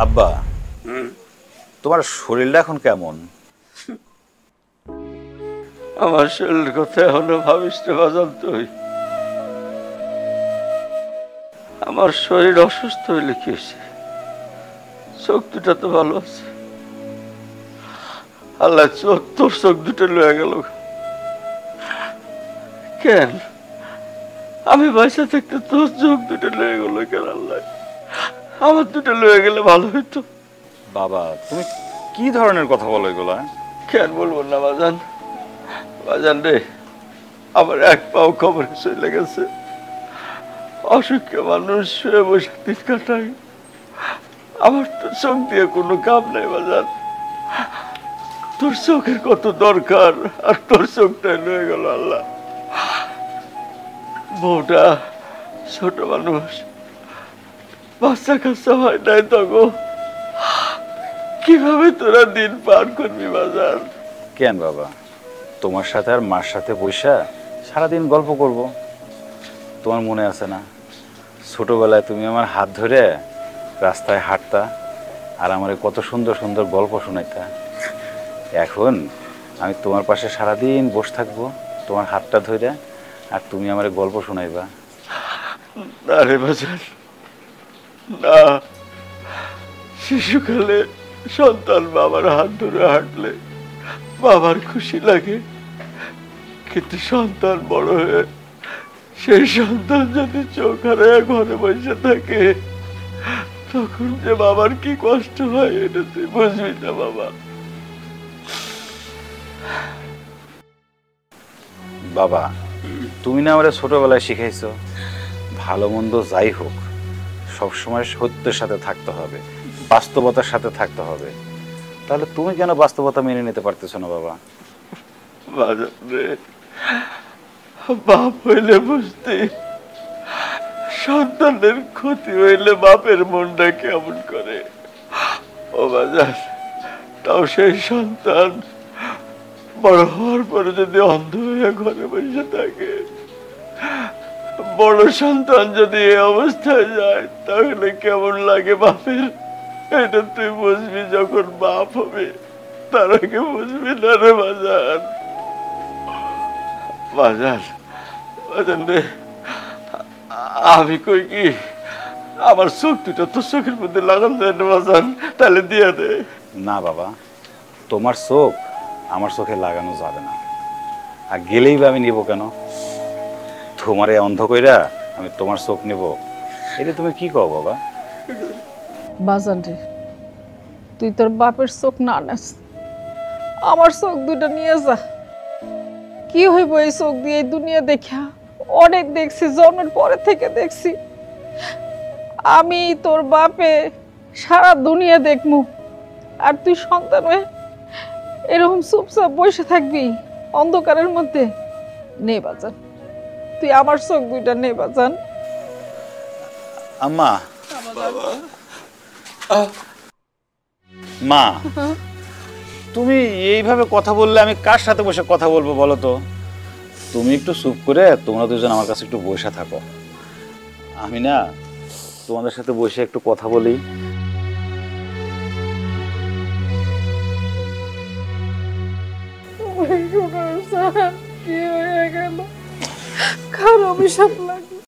আব্বা, তোমার শরীরটা এখন কেমন? আমার শরীরের কথা এখনো ভাবিস না বাজান তুই। আমার শরীর অসুস্থ হইলে কি হয়েছে? চোখ দুটা তো ভালো আছে। আল্লাহ তোর চোখ দুটো লয়ে গেল কেন? আমি পয়সা থাকতে তোর চোখ দুটো লয়ে গেল কেন? আল্লাহ আমার দুটো লয়ে গেলে ভালো হইতো। বাবা, তুমি কি ধরনের কথা বলো এগুলো? কেন বলবো না বাজান? বাজান রে, আমার এক পাও খবরে চলে গেছে। অসুখে মানুষ শুয়ে বসে দিন কাটাই। আমার তো চোখ দিয়ে কোনো কাম নাই বাজান। তোর চোখের কত দরকার, আর তোর চোখটাই লয়ে গেল আল্লাহ। বউটা ছোট মানুষ, বাচ্চা কাচ্চা হয় নাই তখন। কিভাবে তোরা দিন পার করবি বাজার? কেন বাবা, তোমার সাথে আর মার সাথে বৈশা সারাদিন গল্প করব। তোমার মনে আছে না, ছোটবেলায় তুমি আমার হাত ধরে রাস্তায় হাঁটতা আর আমার কত সুন্দর সুন্দর গল্প শোনাইতা। এখন আমি তোমার পাশে সারাদিন বসে থাকবো, তোমার হাতটা ধরে, আর তুমি আমার গল্প শোনাইবা। না রে বাজার, না। শিশুকালে সন্তান বাবার হাত ধরে হাঁটলে বাবার খুশি লাগে, কিন্তু সন্তান বড় হয়ে সেই সন্তান যদি চোখ হারায় ঘরে বসে থাকে, তখন যে বাবার কি কষ্ট হয় এটা তুই বুঝবি না বাবা। বাবা, তুমি না আমারে ছোটবেলায় শিখাইছো ভালো মন্দ যাই হোক সবসময় সত্যের সাথে থাকতে হবে, বাস্তবতার সাথে থাকতে হবে। তাহলে তুমি কেন বাস্তবতা মেনে নিতে পারতেছো না বাবা? বাজার রে, বাপ হইলে বুঝতে, সন্তানের ক্ষতি হইলে বাপের মনটা কেমন করে। ও বাজার, তাও সেই সন্তান বড় হওয়ার পরে যদি অন্ধ হয়ে ঘরে বসে থাকে, বড় সন্তান যদি এই অবস্থায় যায়, তাহলে কেমন লাগে বাপের? এটা তুই বুঝবি যখন বাপ হবে, তার আগে বুঝবি না রে বাজার। বাজার, বাজার রে, আমি কই কি, আমার চোখ দুটো তোর চোখের মধ্যে লাগান যায় না বাজান? তাহলে দিয়ে দে। না বাবা, তোমার চোখ আমার চোখে লাগানো যাবে না, আর গেলেই বা আমি নিব কেন? তোমার এই অন্ধ কইরা আমি তোমার চোখ নেব, এটা তুমি কি কও বাবা? বাজান রে, তুই তোর বাপের চোখ না নেস, আমার চোখ দুইটা নিয়ে যা। কি হইব এই চোখ দিয়ে? এই দুনিয়া দেখা অনেক দেখছি, জন্মের পরে থেকে দেখছি। আমি তোর বাপে সারা দুনিয়া দেখমু, আর তুই সন্তান হয়ে এরকম চুপচাপ বসে থাকবি অন্ধকারের মধ্যে? নে বাজান, তুই আমার চোখ দুইটা নে বাজান। আম্মা, মা, তুমি এইভাবে কথা বললে আমি কার সাথে বসে কথা বলবো বলো তো? তুমি একটু চুপ করে তোমরা দুজন আমার কাছে একটু বসে থাকো, আমি না তোমাদের সাথে বসে একটু কথা বলি। কি হয়ে গেল? খারাপ অভিশাপ লাগে।